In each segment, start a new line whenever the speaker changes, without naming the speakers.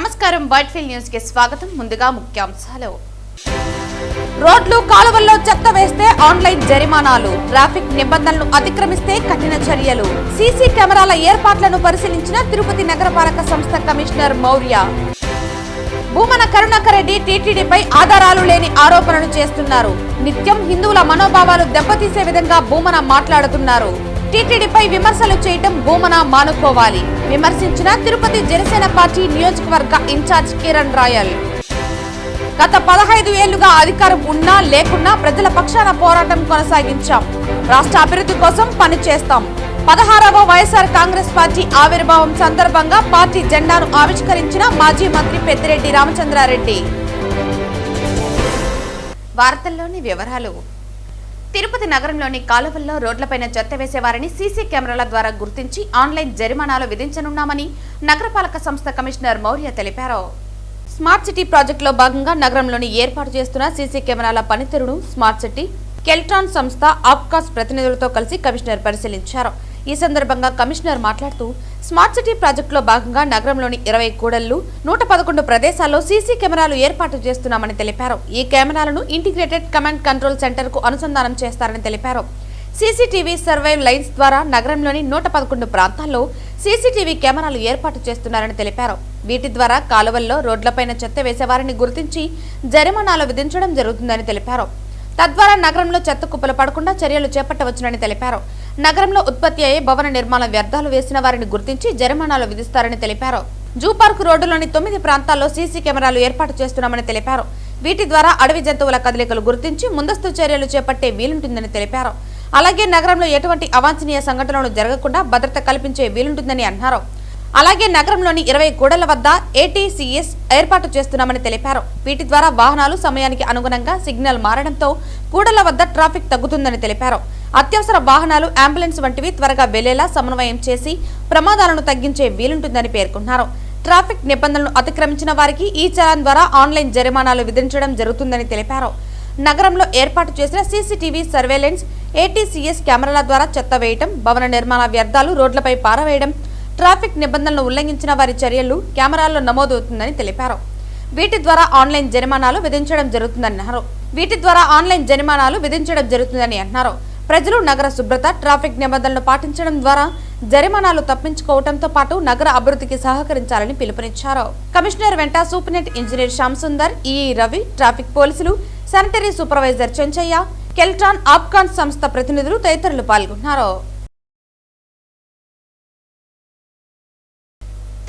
నమస్కారం Whitefield news కి స్వాగతం. ముందుగా ముఖ్యాంశాలు. రోడ్లు కాలువల్లో చెత్త వేస్తే ఆన్లైన్ జరిమానాలు, ట్రాఫిక్ నిబంధనలను అతిక్రమిస్తే కఠిన చర్యలు. సీసీ కెమెరాల ఏర్పాట్లను పరిశీలించిన తిరుపతి నగరపాలక సంస్థ కమిషనర్ మౌర్య. భూమన కరుణాకర్ రెడ్డి టీటీడీపై ఆధారాలు లేని ఆరోపణలు చేస్తున్నారు. నిత్యం హిందువుల మనోభావాలు దెబ్బతీసే విధంగా భూమన మాట్లాడుతున్నారు. టీటీడీపై విమర్శలు చేయటం భూమన మానుకోవాలి విమర్శించిన తిరుపతి జనసేన పార్టీ నియోజకవర్గ ఇన్ఛార్జ్ కిరణ్ రాయల్. గత 15 ఏళ్లుగా అధికారం ఉన్నా లేకున్నా ప్రజల పక్షాన పోరాటం కొనసాగించాం. రాష్ట్ర అభివృద్ధి కోసం పనిచేస్తాం. 16వ వైఎస్ఆర్ కాంగ్రెస్ పార్టీ ఆవిర్భావం సందర్భంగా పార్టీ జెండాను ఆవిష్కరించిన మాజీ మంత్రి పెద్దిరెడ్డి రామచంద్రారెడ్డి. వార్తల్లోని వివరాలు. తిరుపతి నగరంలోని కాలువల్లో రోడ్లపైన చెత్త వేసేవారిని సీసీ కెమెరాల ద్వారా గుర్తించి ఆన్లైన్ జరిమానాలు విధించనున్నామని నగరపాలక సంస్థ కమిషనర్ మౌర్య తెలిపారు. స్మార్ట్ సిటీ ప్రాజెక్టులో భాగంగా నగరంలోని ఏర్పాటు చేస్తున్న సీసీ కెమెరాల పనితీరును స్మార్ట్ సిటీ, కెల్ట్రాన్ సంస్థ, ఆప్కాస్ ప్రతినిధులతో కలిసి కమిషనర్ పరిశీలించారు. ఈ సందర్భంగా కమిషనర్ మాట్లాడుతూ స్మార్ట్ సిటీ ప్రాజెక్టులో భాగంగా నగరంలోని 20 కూడళ్లు, 111 ప్రదేశాల్లో సీసీ కెమెరాలు ఏర్పాటు చేస్తున్నామని తెలిపారు. ఈ కెమెరాలను ఇంటిగ్రేటెడ్ కమాండ్ కంట్రోల్ సెంటర్ కు అనుసంధానం చేస్తారని తెలిపారు. సీసీటీవీ సర్వైవ్ లైన్స్ ద్వారా నగరంలోని 111 ప్రాంతాల్లో సీసీటీవీ కెమెరాలు ఏర్పాటు చేస్తున్నారని తెలిపారు. వీటి ద్వారా కాలువల్లో రోడ్లపైన చెత్త వేసేవారిని గుర్తించి జరిమానాలు విధించడం జరుగుతుందని తెలిపారు. తద్వారా నగరంలో చెత్త కుప్పలు పడకుండా చర్యలు చేపట్టవచ్చునని తెలిపారు. నగరంలో ఉత్పత్తి అయ్యే భవన నిర్మాణ వ్యర్థాలు వేసిన వారిని గుర్తించి జరిమానాలు విధిస్తారని తెలిపారు. జూ పార్క్ రోడ్డులోని 9 ప్రాంతాల్లో సీసీ కెమెరాలు ఏర్పాటు చేస్తున్నామని తెలిపారు. వీటి ద్వారా అడవి జంతువుల కదలికలు గుర్తించి ముందస్తు చర్యలు చేపట్టే వీలుంటుందని తెలిపారు. అలాగే నగరంలో ఎటువంటి అవాంఛనీయ సంఘటనలు జరగకుండా భద్రత కల్పించే వీలుంటుందని అన్నారు. అలాగే నగరంలోని 20 కూడళ్ల వద్ద ఏటీసీఎస్ ఏర్పాటు చేస్తున్నామని తెలిపారు. వీటి ద్వారా వాహనాలు సమయానికి అనుగుణంగా సిగ్నల్ మారడంతో కూడళ్ల వద్ద ట్రాఫిక్ తగ్గుతుందని తెలిపారు. అత్యవసర వాహనాలు, అంబులెన్స్ వంటివి త్వరగా వెళ్లేలా సమన్వయం చేసి ప్రమాదాలను తగ్గించే వీలుంటుందని పేర్కొన్నారు. ట్రాఫిక్ నిబంధనలను అతిక్రమించిన వారికి ఈ చలాన్ ద్వారా ఆన్లైన్ జరిమానాలు విధించడం జరుగుతుందని తెలిపారు. నగరంలో ఏర్పాటు చేసిన సీసీటీవీ సర్వేలెన్స్, ఏటీసీఎస్ కెమెరాల ద్వారా చెత్త వేయడం, భవన నిర్మాణ వ్యర్థాలు రోడ్లపై పారవేయడం, ట్రాఫిక్ నిబంధనలను ఉల్లంఘించిన వారి చర్యలు కెమెరాల్లో నమోదవుతుందని తెలిపారు. వీటి ద్వారా ఆన్లైన్ జరిమానాలు విధించడం జరుగుతుందని అన్నారు. ప్రజలు నగర శుభ్రత, ట్రాఫిక్ నిబంధనలను పాటించడం ద్వారా జరిమానాలు తప్పించుకోవడంతో పాటు నగర అభివృద్ధికి సహకరించాలని పిలుపునిచ్చారు. కమిషనర్ వెంట superintendent engineer Shyam Sundar, EE Ravi, traffic పోలీసులు, శానిటరీ సూపర్వైజర్ చెంచయ్య, కెల్ట్రాన్, ఆప్కాన్ సంస్థ ప్రతినిధులు తదితరులు పాల్గొన్నారు.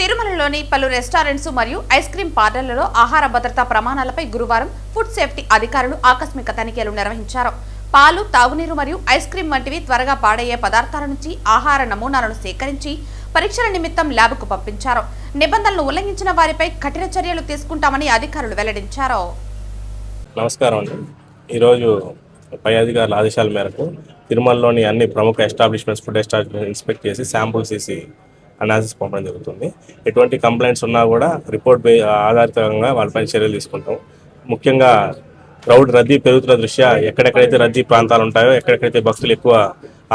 తిరుమలలోని పలు రెస్టారెంట్స్ మరియు ఐస్ క్రీం పార్లర్లలో ఆహార భద్రతా ప్రమాణాలపై గురువారం ఫుడ్ సేఫ్టీ అధికారులు ఆకస్మిక తనిఖీలు నిర్వహించారు. పాలు, తాగునీరు మరియు ఐస్ క్రీం వంటివి త్వరగా పాడయ్యే పదార్థాల నుంచి ఆహార నమూనాలను సేకరించి పరీక్షల నిమిత్తం ల్యాబ్కు పంపించారు. నిబంధనలను ఉల్లంఘించిన వారిపై కఠిన చర్యలు తీసుకుంటామని అధికారులు వెల్లడించారు.
నమస్కారం అండి. ఈరోజు పై అధికారుల ఆదేశాల మేరకు తిరుమలలోని అన్ని ప్రముఖ ఎస్టాబ్లిష్మెంట్స్, ఫుడ్ ఎస్టాబ్లిష్మెంట్ ఇన్స్పెక్ట్ చేసి శాంపుల్స్ తీసి అనాలిసిస్ పంపడం జరుగుతుంది. ఎటువంటి కంప్లైంట్స్ ఉన్నా కూడా రిపోర్ట్ ఆధారితంగా వాళ్ళపైన చర్యలు తీసుకుంటాం. ముఖ్యంగా క్రౌడ్ రద్దీ పెరుగుతున్న దృష్ట్యా ఎక్కడెక్కడైతే రద్దీ ప్రాంతాలు ఉంటాయో, ఎక్కడెక్కడైతే భక్తులు ఎక్కువ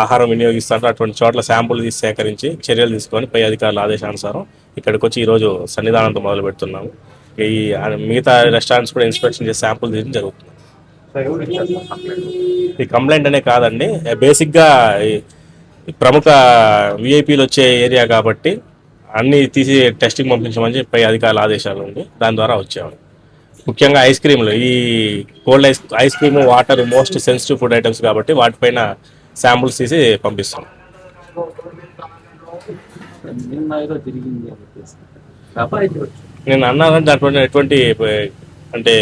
ఆహారం వినియోగిస్తారో అటువంటి చోట్ల శాంపుల్ తీసి సేకరించి చర్యలు తీసుకొని పై అధికారుల ఆదేశానుసారం ఇక్కడికి వచ్చి ఈరోజు సన్నిధానంతో మొదలు పెడుతున్నాము. ఈ మిగతా రెస్టారెంట్స్ కూడా ఇన్స్పెక్షన్ చేసి శాంపుల్ తీయడం జరుగుతుంది. ఈ కంప్లైంట్ అనే కాదండి, బేసిక్గా ప్రముఖ విఐపీలు వచ్చే ఏరియా కాబట్టి అన్నీ తీసి టెస్టింగ్ పంపించమని చెప్పి పై అధికారుల ఆదేశాలు ఉంది. దాని ద్వారా వచ్చాము. ముఖ్యంగా ఐస్ క్రీమ్లు, ఈ cold ice cream, water most sensitive food items కాబట్టి వాటిపైన శాంపుల్స్ తీసి పంపిస్తాం. నేను అన్నానంటే దాంట్లో ఎటువంటి అంటే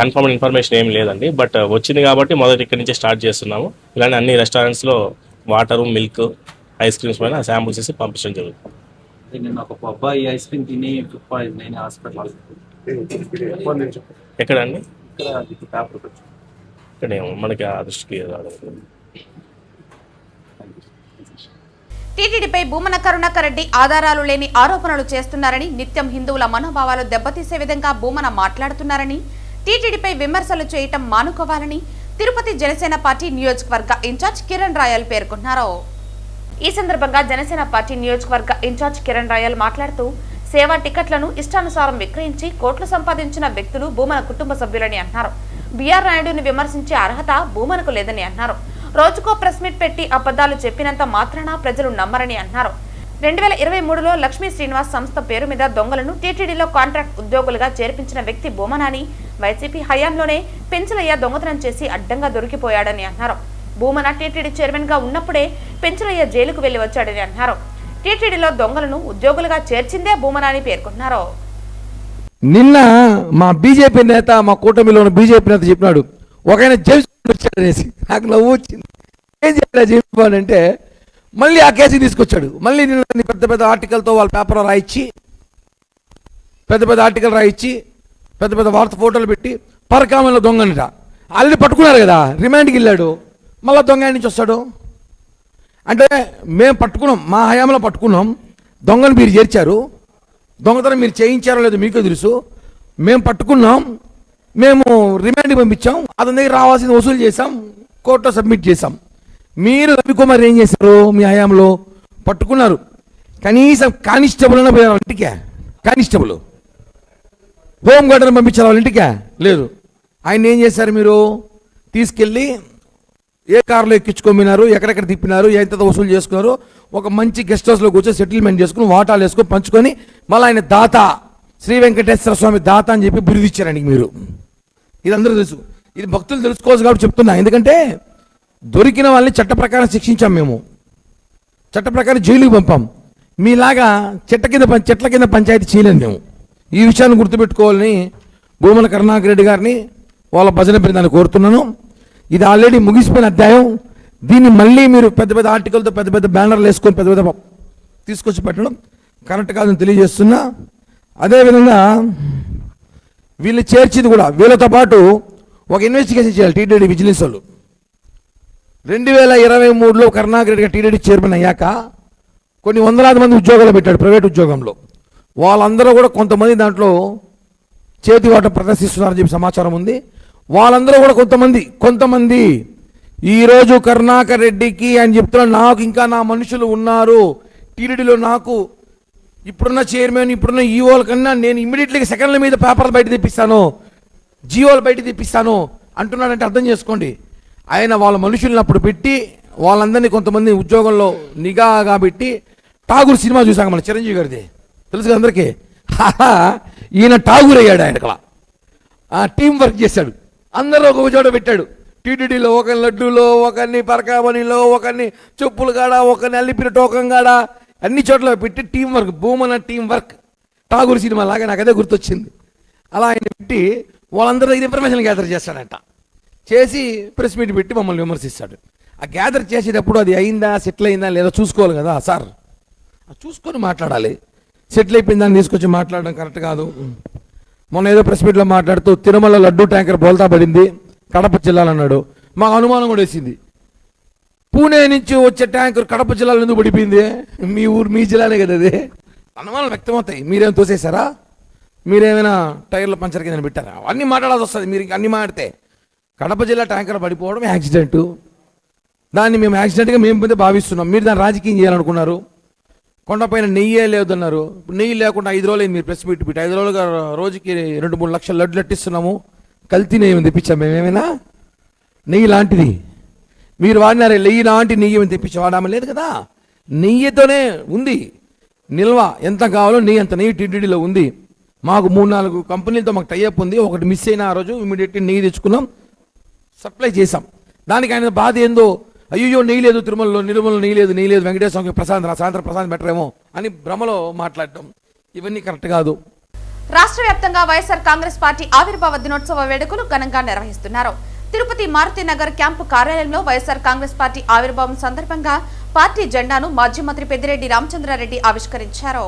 కన్ఫర్మ్ ఇన్ఫర్మేషన్ ఏం లేదండి. బట్ వచ్చింది కాబట్టి మొదటి ఇక్కడి నుంచే స్టార్ట్ చేస్తున్నాము. ఇలాంటి అన్ని రెస్టారెంట్స్లో వాటరు, మిల్క్, ఐస్ క్రీమ్స్ పైన శాంపుల్స్ తీసి పంపించడం జరుగుతుంది.
నేను ఒక అబ్బాయి ఐస్ క్రీమ్ తిని ఫుడ్ పాయిజన్ అయిన హాస్పిటల్.
ఎక్కడండి?
ఇక్కడ
మనకి ఆ దృష్టికి
టీటీడీపై భూమన కరుణాకర్ రెడ్డి ఆధారాలు లేని ఆరోపణలు చేస్తున్నారని, నిత్యం హిందువుల మనోభావాలు దెబ్బతీసే విధంగా భూమన మాట్లాడుతున్నారని, టీటీడీపై విమర్శలు చేయటం మానుకోవాలని తిరుపతి జనసేన పార్టీ నియోజకవర్గ ఇన్ఛార్జ్ కిరణ్ రాయల్ పేర్కొన్నారు. ఈ సందర్భంగా జనసేన పార్టీ నియోజకవర్గ ఇన్ఛార్జ్ కిరణ్ రాయల్ మాట్లాడుతూ సేవా టికెట్లను ఇష్టానుసారం విక్రయించి కోట్లు సంపాదించిన వ్యక్తులు భూమన కుటుంబ సభ్యులని అన్నారు. బిఆర్ నాయుడుని విమర్శించే అర్హత భూమనకు లేదని అన్నారు. రోజుకో ప్రెస్ మీట్ పెట్టి అబద్ధాలు చెప్పినంత మాత్రాన ప్రజలు నమ్మరని అన్నారు. 2023లో లక్ష్మీ శ్రీనివాస్ సంస్థ పేరు మీద దొంగలను టీటీడీలో కాంట్రాక్ట్ ఉద్యోగులుగా చేర్పించిన వ్యక్తి భూమనాని వైసీపీ హయాంలోనే పెంచలయ్య దొంగతనం చేసి అడ్డంగా దొరికిపోయాడని అన్నారు. భూమన టీటీడీ చైర్మన్ గా ఉన్నప్పుడే పెంచలయ్య జైలుకు వెళ్లి వచ్చాడని అన్నారు. టీటీడీలో దొంగలను ఉద్యోగులుగా చేర్చిందే భూమనాని పేర్కొన్నారు.
నిన్న మా బీజేపీ నేత, మా కూటమిలోని బీజేపీ నేత చెప్పినాడు, ఒక ఆయన జైలు వచ్చాడనేసి. నాకు నవ్వు వచ్చింది. ఏం చెప్పాడు చెప్పాడు అంటే, మళ్ళీ ఆ కేసు తీసుకొచ్చాడు. మళ్ళీ నిన్న పెద్ద పెద్ద ఆర్టికల్తో వాళ్ళ పేపర్ రాయించి, పెద్ద పెద్ద ఆర్టికల్ రాయించి, పెద్ద పెద్ద వార్త ఫోటోలు పెట్టి పరకామంలో దొంగనిట ఆల్రెడీ పట్టుకున్నారు కదా, రిమాండ్కి వెళ్ళాడు. మళ్ళీ దొంగ నుంచి వస్తాడు అంటే, మేము పట్టుకున్నాం, మా హయాంలో పట్టుకున్నాం, దొంగను మీరు చేర్చారు, దొంగతనం మీరు చేయించారో లేదో మీకే తెలుసు, మేము పట్టుకున్నాం, మేము రిమాండ్కి పంపించాం, అతని దగ్గర రావాల్సింది వసూలు చేసాం, కోర్టులో సబ్మిట్ చేసాం. మీరు రవికుమార్ ఏం చేశారు? మీ హయాంలో పట్టుకున్నారు, కనీసం కానిస్టేబుల్ అయినా పోయారు వాళ్ళ ఇంటికే, కానిస్టేబుల్ హోమ్ గార్డెన్ పంపించారు వాళ్ళ ఇంటికే లేదు. ఆయన ఏం చేశారు? మీరు తీసుకెళ్ళి ఏ కారులో ఎక్కించుకోమినారు, ఎక్కడెక్కడ తిప్పినారు, ఎంత వసూలు చేసుకున్నారు, ఒక మంచి గెస్ట్ హౌస్లో కూర్చొని సెటిల్మెంట్ చేసుకుని వాటాలు వేసుకొని పంచుకొని మళ్ళీ ఆయన దాత, శ్రీ వెంకటేశ్వర స్వామి దాత అని చెప్పి బిరుదిచ్చారండి మీరు. ఇది అందరూ తెలుసు, ఇది భక్తులు తెలుసుకోవచ్చు కాబట్టి చెప్తున్నా. ఎందుకంటే దొరికిన వాళ్ళని చట్ట ప్రకారం శిక్షించాం, మేము చట్ట ప్రకారం జైలుకి పంపాం. మీలాగా చెట్ల కింద పంచాయతీ చేయలేము మేము. ఈ విషయాన్ని గుర్తుపెట్టుకోవాలని భూమన కరుణాకర్ రెడ్డి గారిని, వాళ్ళ భజన బృందాన్ని కోరుతున్నాను. ఇది ఆల్రెడీ ముగిసిపోయిన అధ్యాయం. దీన్ని మళ్ళీ మీరు పెద్ద పెద్ద ఆర్టికల్తో పెద్ద పెద్ద బ్యానర్లు వేసుకొని పెద్ద పెద్ద తీసుకొచ్చి పెట్టడం కరెక్ట్ కాదని తెలియజేస్తున్నా. అదేవిధంగా వీళ్ళు చేర్చింది కూడా, వీళ్ళతో పాటు ఒక ఇన్వెస్టిగేషన్ చేయాలి టీటీడీ విజిలెన్స్ వాళ్ళు. 2023లో కరుణాకర్ రెడ్డి గారు టీటీడీ చైర్మన్ అయ్యాక కొన్ని వందలాది మంది ఉద్యోగాలు పెట్టాడు ప్రైవేట్ ఉద్యోగంలో. వాళ్ళందరూ కూడా కొంతమంది దాంట్లో చేతివాటం ప్రదర్శిస్తున్నారని చెప్పి సమాచారం ఉంది. వాళ్ళందరూ కూడా కొంతమంది ఈరోజు కరుణాకర్ రెడ్డికి అని చెప్తున్నారు, నాకు ఇంకా నా మనుషులు ఉన్నారు టీటీడీలో, నాకు ఇప్పుడున్న చైర్మన్, ఇప్పుడున్న ఈఓల కన్నా నేను ఇమ్మీడియట్లీగా సెకండ్ల మీద పేపర్లు బయట తెప్పిస్తాను, జీవోలు బయట తెప్పిస్తాను అంటున్నాడంటే అర్థం చేసుకోండి. ఆయన వాళ్ళ మనుషులను అప్పుడు పెట్టి వాళ్ళందరినీ కొంతమంది ఉద్యోగంలో నిఘాగా పెట్టి, ఠాగూర్ సినిమా చూసాక మన చిరంజీవి గారిది తెలుసు కదా అందరికీ, ఈయన ఠాగూర్ అయ్యాడు. ఆయన టీం వర్క్ చేశాడు, అందరూ ఒక చోట పెట్టాడు. టీటీడీలో ఒకరిని లడ్డూలో, ఒకరిని పరకామణిలో, ఒకరిని చెప్పులు కాడ, ఒకరిని అల్లిపిన టోకం కాడ, అన్ని చోట్ల పెట్టి team work, Bhumana team work, Tagore cinema లాగా నాకు అదే గుర్తొచ్చింది. అలా ఆయన పెట్టి వాళ్ళందరూ దగ్గర ఇన్ఫర్మేషన్ గ్యాదర్ చేస్తాడంట. చేసి ప్రెస్ మీట్ పెట్టి మమ్మల్ని విమర్శిస్తాడు. ఆ గ్యాదర్ చేసేటప్పుడు అది అయిందా, సెటిల్ అయిందా లేదా చూసుకోవాలి కదా సార్, చూసుకొని మాట్లాడాలి. సెటిల్ అయిపోయిన దాన్ని తీసుకొచ్చి మాట్లాడడం కరెక్ట్ కాదు. మొన్న ఏదో ప్రెస్ మీట్లో మాట్లాడుతూ తిరుమల లడ్డూ ట్యాంకర్ బోల్తా పడింది, కడప జిల్లాలన్నాడు. మాకు అనుమానం కూడా వేసింది, పూణే నుంచి వచ్చే ట్యాంకర్ కడప జిల్లాలో ఎందుకు పడిపోయింది? మీ ఊరు మీ జిల్లానే కదా అది. అనుమానాలు వ్యక్తమవుతాయి. మీరేం తోసేశారా? మీరేమైనా టైర్ల పంచర్ కింద పెట్టారా? అన్నీ మాట్లాడాల్సి వస్తుంది. మీరు అన్నీ మాట్లాడితే కడప జిల్లా ట్యాంకర్ పడిపోవడం యాక్సిడెంటు, దాన్ని మేము యాక్సిడెంట్గా మేము భావిస్తున్నాం. మీరు దాన్ని రాజకీయం చేయాలనుకున్నారు. కొండపైన నెయ్యే లేదన్నారు. నెయ్యి లేకుండా 5 రోజులు మీరు ప్రెస్ మీట్ పెట్టి 5 రోజులుగా రోజుకి 2-3 లక్షల లడ్లు లట్టిస్తున్నాము. కల్తీ నెయ్యి తెప్పించాం మేమేమైనా? నెయ్యి లాంటిది మీరు వాడినారే, నెయ్యి లాంటి నెయ్యి ఏమి తెప్పించి వాడామని లేదు కదా. నెయ్యితోనే ఉంది నిల్వ, ఎంత కావాలో నెయ్యి అంత నెయ్యి టీటీడీలో ఉంది. మాకు 3-4 కంపెనీలతో మాకు టైఅప్ ఉంది. ఒకటి మిస్ అయిన ఆ రోజు ఇమీడియట్గా నెయ్యి తెచ్చుకున్నాం, సప్లై చేసాం. దానికి ఆయన బాధ ఏందో, అయ్యో నెయ్యి లేదు తిరుమలలో, నిర్మలలో నెయ్యి లేదు, వెంకటేశ్వర స్వామికి సాయంత్రం ప్రసాదం పెట్టరేమో అని భ్రమలో మాట్లాడటం, ఇవన్నీ కరెక్ట్ కాదు.
రాష్ట్ర వ్యాప్తంగా వైఎస్ఆర్ కాంగ్రెస్ పార్టీ ఆవిర్భావ దినోత్సవ వేడుకలు ఘనంగా నిర్వహిస్తున్నారు. తిరుపతి మారుతినగర్ క్యాంపు కార్యాలయంలో వైఎస్ఆర్ కాంగ్రెస్ పార్టీ ఆవిర్భావం సందర్భంగా పార్టీ జెండాను మాజీ మంత్రి పెద్దిరెడ్డి రామచంద్రారెడ్డి ఆవిష్కరించారు.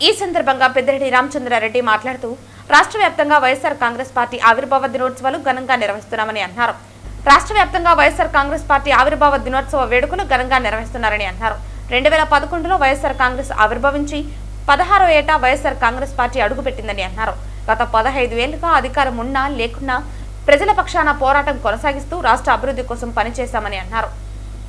ఈ సందర్భంగా పెద్దిరెడ్డి రామచంద్రారెడ్డి మాట్లాడుతూ రాష్ట్ర వ్యాప్తంగా వైఎస్ఆర్ కాంగ్రెస్ పార్టీ ఆవిర్భావ దినోత్సవాలు ఘనంగా నిర్వహిస్తున్నామని అన్నారు. రాష్ట్ర వ్యాప్తంగా వైఎస్ఆర్ కాంగ్రెస్ పార్టీ ఆవిర్భావ దినోత్సవ వేడుకలు ఘనంగా నిర్వహిస్తున్నారని అన్నారు. 2011లో వైఎస్ఆర్ కాంగ్రెస్ ఆవిర్భవించి 16వ ఏటా వైఎస్ఆర్ కాంగ్రెస్ పార్టీ అడుగుపెట్టిందని అన్నారు. గత 15 ఏళ్లుగా అధికారం ఉన్నా లేకున్నా ప్రజల పక్షాన పోరాటం కొనసాగిస్తూ రాష్ట్ర అభివృద్ధి కోసం పనిచేశామని అన్నారు.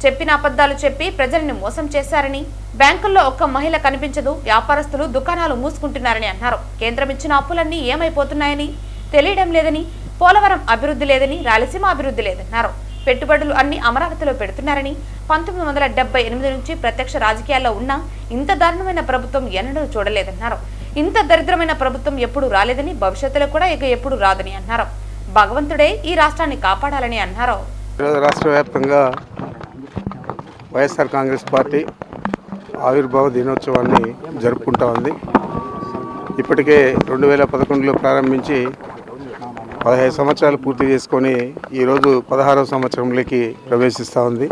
చెప్పిన అబద్ధాలు చెప్పి ప్రజల్ని మోసం చేశారని, బ్యాంకుల్లో ఒక్క మహిళ కనిపించదు, వ్యాపారస్తులు దుకాణాలు మూసుకుంటున్నారని అన్నారు. కేంద్రం ఇచ్చిన అప్పులన్నీ ఏమైపోతున్నాయని తెలియడం లేదని, పోలవరం అభివృద్ధి లేదని, రాయలసీమ అభివృద్ధి లేదన్నారు. పెట్టుబడులు అన్ని అమరావతిలో పెడుతున్నారని, 1978 నుంచి ప్రత్యక్ష రాజకీయాల్లో ఉన్న ఇంత దారుణమైన ప్రభుత్వం ఎన్నడూ చూడలేదన్నారు. ఇంత దరిద్రమైన ప్రభుత్వం ఎప్పుడు రాలేదని, భవిష్యత్తులో కూడా ఇక ఎప్పుడు రాదని అన్నారు. భగవంతుడే ఈ రాష్ట్రాన్ని కాపాడాలని అన్నారు.
రాష్ట్ర వ్యాప్తంగా వైఎస్ఆర్ కాంగ్రెస్ పార్టీ ఆవిర్భావ దినోత్సవాన్ని జరుపుకుంటా ఉంది. ఇప్పటికే 2011లో ప్రారంభించి 15 సంవత్సరాలు పూర్తి చేసుకొని ఈరోజు 16వ సంవత్సరంలోకి ప్రవేశిస్తూ ఉంది.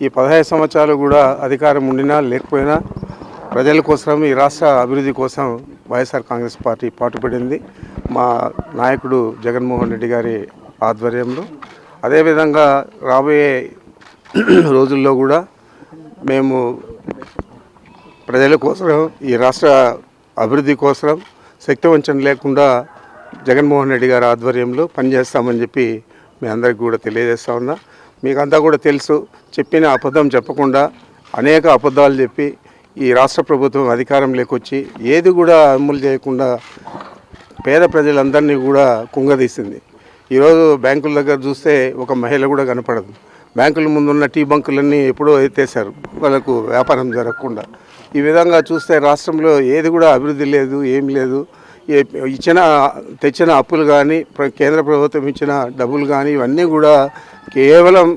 ఈ 15 సంవత్సరాలు కూడా అధికారం ఉండినా లేకపోయినా ప్రజల కోసం, ఈ రాష్ట్ర అభివృద్ధి కోసం వైఎస్ఆర్ కాంగ్రెస్ పార్టీ పాటుపడింది. మా నాయకుడు జగన్మోహన్ రెడ్డి గారి ఆధ్వర్యంలో. అదేవిధంగా రాబోయే రోజుల్లో కూడా మేము ప్రజల కోసం, ఈ రాష్ట్ర అభివృద్ధి కోసం శక్తివంచన లేకుండా జగన్మోహన్ రెడ్డి గారి ఆధ్వర్యంలో పనిచేస్తామని చెప్పి మీ అందరికీ కూడా తెలియజేస్తా ఉన్నా. మీకంతా కూడా తెలుసు, చెప్పిన అబద్ధం చెప్పకుండా అనేక అబద్ధాలు చెప్పి ఈ రాష్ట్ర ప్రభుత్వం అధికారంలోకి వచ్చి ఏది కూడా అమలు చేయకుండా పేద ప్రజలందరినీ కూడా కుంగదీసింది. ఈరోజు బ్యాంకుల దగ్గర చూస్తే ఒక మహిళ కూడా కనపడదు. బ్యాంకుల ముందున్న టీ బంకులన్నీ ఎప్పుడో ఎత్తేసారు వాళ్ళకు వ్యాపారం జరగకుండా. ఈ విధంగా చూస్తే రాష్ట్రంలో ఏది కూడా అభివృద్ధి లేదు, ఏం లేదు. తెచ్చిన అప్పులు కానీ, కేంద్ర ప్రభుత్వం ఇచ్చిన డబ్బులు కానీ ఇవన్నీ కూడా కేవలం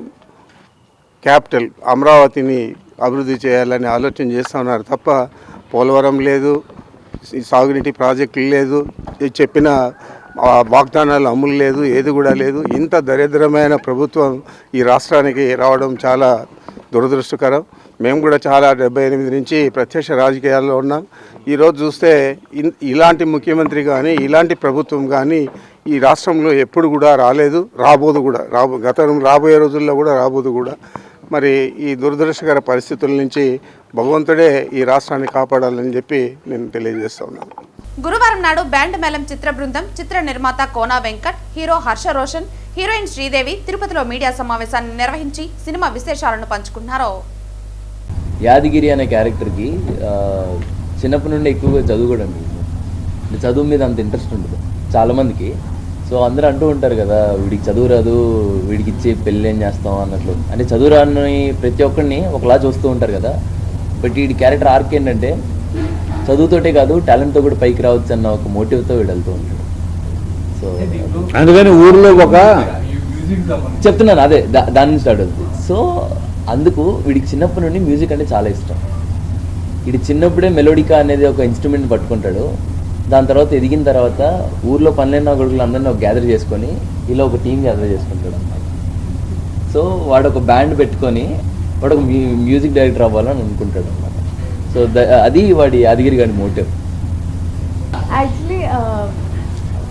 క్యాపిటల్ అమరావతిని అభివృద్ధి చేయాలని ఆలోచన చేస్తూ ఉన్నారు తప్ప పోలవరం లేదు, సాగునీటి ప్రాజెక్టులు లేదు, చెప్పిన వాగ్దానాలు అమలు లేదు, ఏది కూడా లేదు. ఇంత దరిద్రమైన ప్రభుత్వం ఈ రాష్ట్రానికి రావడం చాలా దురదృష్టకరం. మేము కూడా చాలా 78 నుంచి ప్రత్యక్ష రాజకీయాల్లో ఉన్నాం. ఈరోజు చూస్తే ఇలాంటి ముఖ్యమంత్రి కానీ, ఇలాంటి ప్రభుత్వం కానీ ఈ రాష్ట్రంలో ఎప్పుడు కూడా రాలేదు, రాబోదు కూడా. రాబోయే రోజుల్లో కూడా రాబోదు కూడా. మరి ఈ దురదృష్టకర పరిస్థితుల నుంచి భగవంతుడే ఈ రాష్ట్రాన్ని కాపాడాలని చెప్పి నేను తెలియజేస్తా ఉన్నాను.
గురువారం నాడు బ్యాండ్ మేళం చిత్ర బృందం, చిత్ర నిర్మాత కోనా వెంకట్, హీరో హర్ష రోషన్, హీరోయిన్ శ్రీదేవి తిరుపతిలో మీడియా సమావేశాన్ని నిర్వహించి సినిమా విశేషాలను పంచుకున్నారు.
యాదగిరి అనే క్యారెక్టర్కి చిన్నప్పటి నుండి ఎక్కువగా చదువుకోవడం, చదువు మీద అంత ఇంట్రెస్ట్ ఉండదు చాలామందికి. సో అందరూ అంటూ ఉంటారు కదా, వీడికి చదువు రాదు, వీడికి ఇచ్చి పెళ్ళి ఏం చేస్తాం అన్నట్లు. అంటే చదువు రాని ప్రతి ఒక్కరిని ఒకలా చూస్తూ ఉంటారు కదా. బట్ వీడి క్యారెక్టర్ ఆర్క్ ఏంటంటే చదువుతోటే కాదు, టాలెంట్తో కూడా పైకి రావచ్చు అన్న ఒక మోటివ్తో వీడు వెళ్తూ ఉంటాడు. సో
అందుకని ఊర్లో ఒక
చెప్తున్నాను, అదే దాని నుంచి స్టార్ట్ అవుతుంది. సో అందుకు వీడికి చిన్నప్పటి నుండి మ్యూజిక్ అంటే చాలా ఇష్టం. వీడి చిన్నప్పుడే మెలోడికా అనేది ఒక ఇన్స్ట్రుమెంట్ పట్టుకుంటాడు. దాని తర్వాత ఎదిగిన తర్వాత ఊర్లో పనులైన కొడుకులు అందరినీ ఒక గ్యాదర్ చేసుకొని ఇలా ఒక టీం గ్యాదర్ చేసుకుంటాడు అన్నమాట. సో వాడు ఒక బ్యాండ్ పెట్టుకొని వాడు ఒక మ్యూజిక్ డైరెక్టర్ అవ్వాలని అనుకుంటాడు అన్నమాట. సో అది వాడి యాదగిరి గారి మోటివ్.
యాక్చువల్లీ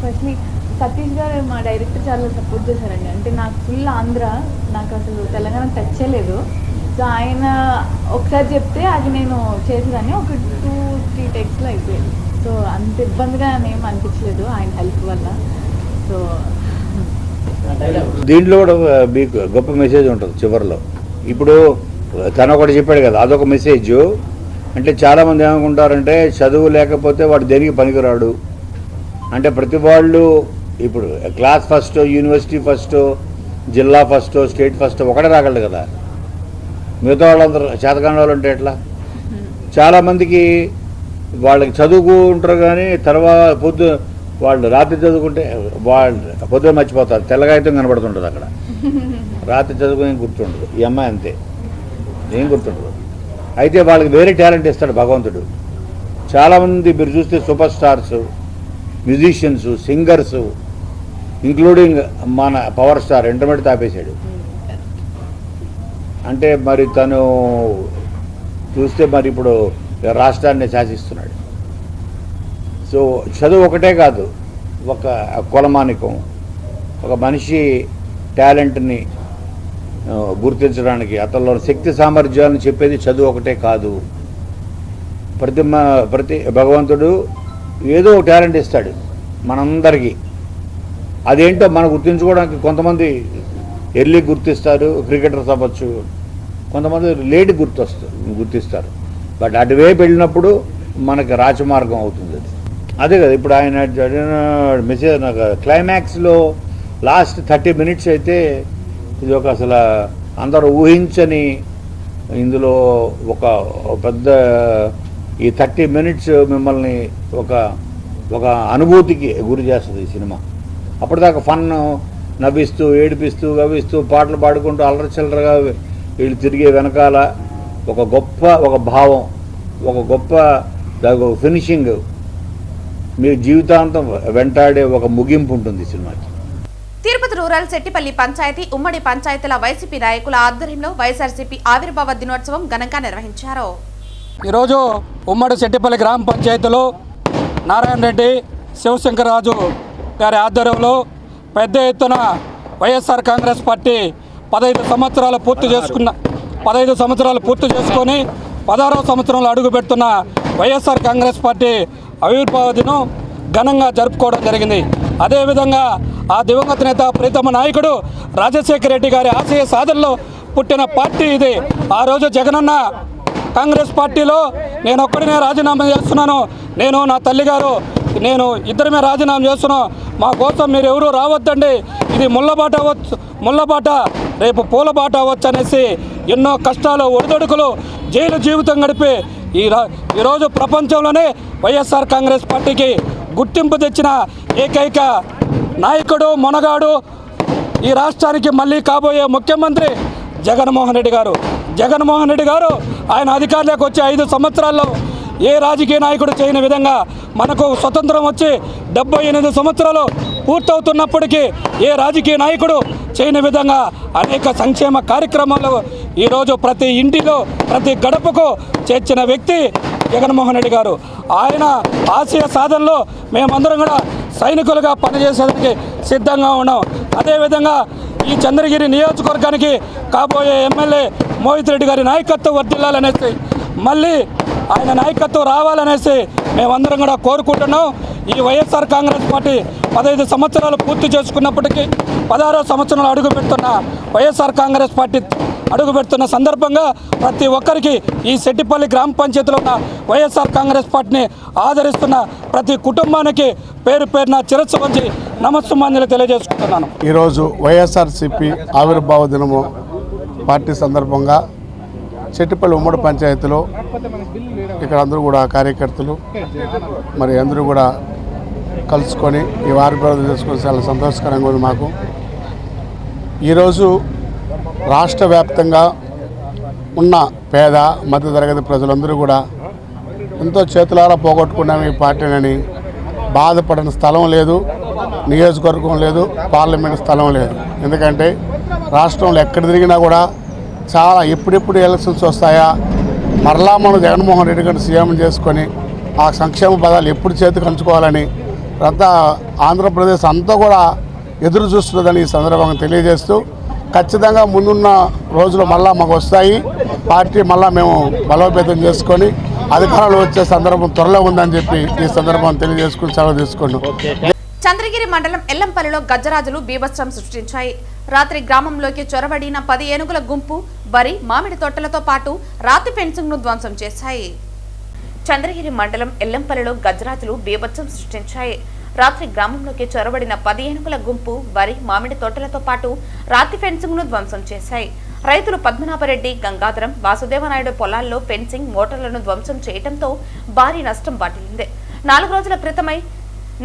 ఫస్ట్లీ సతీష్ గారు మా డైరెక్టర్ చాలా సపోర్ట్ చేశారండి. అంటే నాకు ఫుల్ ఆంధ్ర, నాకు అసలు తెలంగాణ టచ్ చేయలేదు. సో ఆయన ఒకసారి చెప్తే అది నేను చేసేదాన్ని. ఒక 2-3 టెక్స్ట్లో అయిపోయింది. సో అంత ఇబ్బందిగా ఏం అనిపించలేదు ఆయన హెల్ప్ వల్ల. సో
దీంట్లో కూడా మీకు గొప్ప మెసేజ్ ఉంటుంది చివరిలో. ఇప్పుడు తను ఒకటి చెప్పాడు కదా, అదొక మెసేజ్. అంటే చాలామంది ఏమనుకుంటారంటే చదువు లేకపోతే వాడు దేనికి పనికిరాడు. అంటే ప్రతి వాళ్ళు ఇప్పుడు క్లాస్ ఫస్ట్, యూనివర్సిటీ ఫస్ట్, జిల్లా ఫస్ట్, స్టేట్ ఫస్ట్ ఒకటే రాగలడు కదా. మిగతా వాళ్ళందరూ చేతకాని వాళ్ళు అంటే ఎట్లా? చాలామందికి వాళ్ళకి చదువుకుంటారు కానీ తర్వాత వాళ్ళు రాత్రి చదువుకుంటే వాళ్ళు పొద్దున మర్చిపోతారు. తెల్లగాయితం కనబడుతుంటుంది అక్కడ. రాత్రి చదువుకుని గుర్తుండదు. ఈ అమ్మాయి అంతే, ఏం గుర్తుండదు. అయితే వాళ్ళకి వేరే టాలెంట్ ఇస్తాడు భగవంతుడు. చాలామంది మీరు చూస్తే super stars, musicians, singers, including మన పవర్ స్టార్ ఇంటర్మీడియట్ తాపేశాడు. అంటే మరి తను చూస్తే మరి ఇప్పుడు రాష్ట్రాన్ని శాసిస్తున్నాడు. సో చదువు ఒకటే కాదు, ఒక కులమానికం, ఒక మనిషి టాలెంట్ని గుర్తించడానికి, అతనిలోని శక్తి సామర్థ్యాలను చెప్పేది చదువు ఒకటే కాదు. ప్రతి భగవంతుడు ఏదో ఒక టాలెంట్ ఇస్తాడు మనందరికీ. అదేంటో మనం గుర్తించుకోవడానికి కొంతమంది ఎర్లీ గుర్తిస్తారు. క్రికెటర్స్ అవ్వచ్చు, కొంతమంది లేట్ గుర్తిస్తారు. బట్ అటువైపు వెళ్ళినప్పుడు మనకి రాజమార్గం అవుతుంది అది. అదే కదా ఇప్పుడు ఆయన మెసేజ్ నాకు క్లైమాక్స్లో లాస్ట్ 30 minutes అయితే ఇది ఒక అసలు అందరూ ఊహించని ఇందులో ఒక పెద్ద ఈ 30 minutes మిమ్మల్ని ఒక అనుభూతికి గురి చేస్తుంది ఈ సినిమా. అప్పటిదాకా ఫన్ నవ్విస్తూ ఏడిపిస్తూ గవ్విస్తూ పాటలు పాడుకుంటూ అల్లరచిల్లరగా వీళ్ళు తిరిగే వెనకాల ఒక భావం, ఒక గొప్ప ఫినిషింగ్, మీ జీవితాంతం వెంటాడే ఒక ముగింపు ఉంటుంది ఈ సినిమాకి.
తిరుపతి రూరల్ సెట్టిపల్లి పంచాయతీ ఉమ్మడి పంచాయతీల వైసీపీ నాయకుల ఆధ్వర్యంలో వైఎస్ఆర్సీపీ ఆవిర్భావ దినోత్సవం ఘనంగా నిర్వహించారు.
ఈరోజు ఉమ్మడి సెట్టిపల్లి గ్రామ పంచాయతీలో నారాయణ రెడ్డి శివశంకరరాజు గారి ఆధ్వర్యంలో పెద్ద ఎత్తున వైఎస్ఆర్ కాంగ్రెస్ పార్టీ 15 సంవత్సరాలు పూర్తి చేసుకొని 16వ సంవత్సరంలో అడుగుపెడుతున్న వైఎస్ఆర్ కాంగ్రెస్ పార్టీ ఆవిర్భావ దినం ఘనంగా జరుపుకోవడం జరిగింది. అదేవిధంగా ఆ దివంగత నేత ప్రీతమ నాయకుడు రాజశేఖర రెడ్డి గారి ఆశయ సాధనలో పుట్టిన పార్టీ ఇది. ఆ రోజు జగనన్న కాంగ్రెస్ పార్టీలో నేను ఒక్కడినే రాజీనామా చేస్తున్నాను, నేను నా తల్లిగారు నేను ఇద్దరమే రాజీనామా చేస్తున్నాం, మా కోసం మీరు ఎవరూ రావద్దండి, ఇది ముళ్ళబాట రేపు పూలబాట అవ్వచ్చు అనేసి ఎన్నో కష్టాలు ఒడిదొడుకులు జైలు జీవితం గడిపి ఈరోజు ప్రపంచంలోనే వైఎస్ఆర్ కాంగ్రెస్ పార్టీకి గుర్తింపు తెచ్చిన ఏకైక నాయకుడు మొనగాడు ఈ రాష్ట్రానికి మళ్ళీ కాబోయే ముఖ్యమంత్రి జగన్మోహన్ రెడ్డి గారు ఆయన అధికారంలోకి వచ్చే 5 సంవత్సరాల్లో ఏ రాజకీయ నాయకుడు చేయని విధంగా మనకు స్వతంత్రం వచ్చి 78 సంవత్సరాలు పూర్తవుతున్నప్పటికీ ఏ రాజకీయ నాయకుడు చేయని విధంగా అనేక సంక్షేమ కార్యక్రమాలు ఈరోజు ప్రతి ఇంటిలో ప్రతి గడపకు చేర్చిన వ్యక్తి జగన్మోహన్ రెడ్డి గారు. ఆయన ఆశయ సాధనలో మేమందరం కూడా సైనికులుగా పనిచేసేందుకు సిద్ధంగా ఉన్నాం. అదేవిధంగా ఈ చంద్రగిరి నియోజకవర్గానికి కాబోయే ఎమ్మెల్యే మోహిత్ రెడ్డి గారి నాయకత్వం వర్ధిల్లాలనేసి మళ్ళీ ఆయన నాయకత్వం రావాలనేసి మేమందరం కూడా కోరుకుంటున్నాం. ఈ వైఎస్ఆర్ కాంగ్రెస్ పార్టీ 15 సంవత్సరాలు పూర్తి చేసుకున్నప్పటికీ 16వ సంవత్సరంలో అడుగుపెడుతున్న వైఎస్ఆర్ కాంగ్రెస్ పార్టీ అడుగుపెడుతున్న సందర్భంగా ప్రతి ఒక్కరికి ఈ సెట్టిపల్లి గ్రామ పంచాయతీలో ఉన్న వైఎస్ఆర్ కాంగ్రెస్ పార్టీని ఆదరిస్తున్న ప్రతి కుటుంబానికి పేరు పేరున శిరస్సు వంచి నమస్సుమాంజలి తెలియజేసుకుంటున్నాను.
ఈరోజు వైఎస్ఆర్సీపీ ఆవిర్భావ దినము పార్టీ సందర్భంగా చెట్టిపల్లి ఉమ్మడి పంచాయతీలో ఇక్కడ అందరూ కూడా కార్యకర్తలు మరి అందరూ కూడా కలుసుకొని ఈ ఆవిర్భావ చేసుకొని చాలా సంతోషకరంగా ఉంది మాకు. ఈరోజు రాష్ట్ర వ్యాప్తంగా ఉన్న పేద మధ్యతరగతి ప్రజలందరూ కూడా ఎంతో చేతులారా పోగొట్టుకున్నాము ఈ పార్టీని, బాధపడిన స్థలం లేదు, నియోజకవర్గం లేదు, పార్లమెంట్ స్థలం లేదు. ఎందుకంటే రాష్ట్రంలో ఎక్కడ తిరిగినా కూడా చాలా ఎప్పుడెప్పుడు ఎలక్షన్స్ వస్తాయా, మరలా మనం జగన్మోహన్ రెడ్డి గారిని సీఎం చేసుకొని ఆ సంక్షేమ పదాలు ఎప్పుడు చేతికి అంచుకోవాలని అంతా ఆంధ్రప్రదేశ్ అంతా కూడా ఎదురు చూస్తున్నదని ఈ సందర్భంగా తెలియజేస్తూ ఖచ్చితంగా ముందున్న రోజులు మళ్ళా మాకు వస్తాయి, పార్టీ మళ్ళా మేము బలోపేతం చేసుకొని అధికారంలో వచ్చే సందర్భం త్వరలో ఉందని చెప్పి ఈ సందర్భం తెలియజేసుకుని సెలవు తీసుకున్నాం.
చంద్రగిరి మండలం ఎల్లంపల్లిలో గజరాజులు బీభత్సం సృష్టించాయి. రాత్రి గ్రామంలోకి చొరబడిన 10 ఏనుగుల గుంపు వరి మామిడి తోటలతో పాటు రాతి ఫెన్సింగ్ ను ధ్వంసం చేశాయి. చంద్రగిరి మండలం ఎల్లంపల్లిలో గజరాజులు బీభత్సం సృష్టించాయి. రాత్రి గ్రామంలోకి చొరబడిన 10 ఏనుగుల గుంపు వరి మామిడి తోటలతో పాటు రాతి ఫెన్సింగ్ ను ధ్వంసం చేశాయి. రైతులు పద్మనాభరెడ్డి, గంగాధరం, వాసుదేవనాయుడు పొలాల్లో ఫెన్సింగ్ మోటార్లను ధ్వంసం చేయడంతో భారీ నష్టం వాటిల్లింది. 4 రోజుల క్రితమై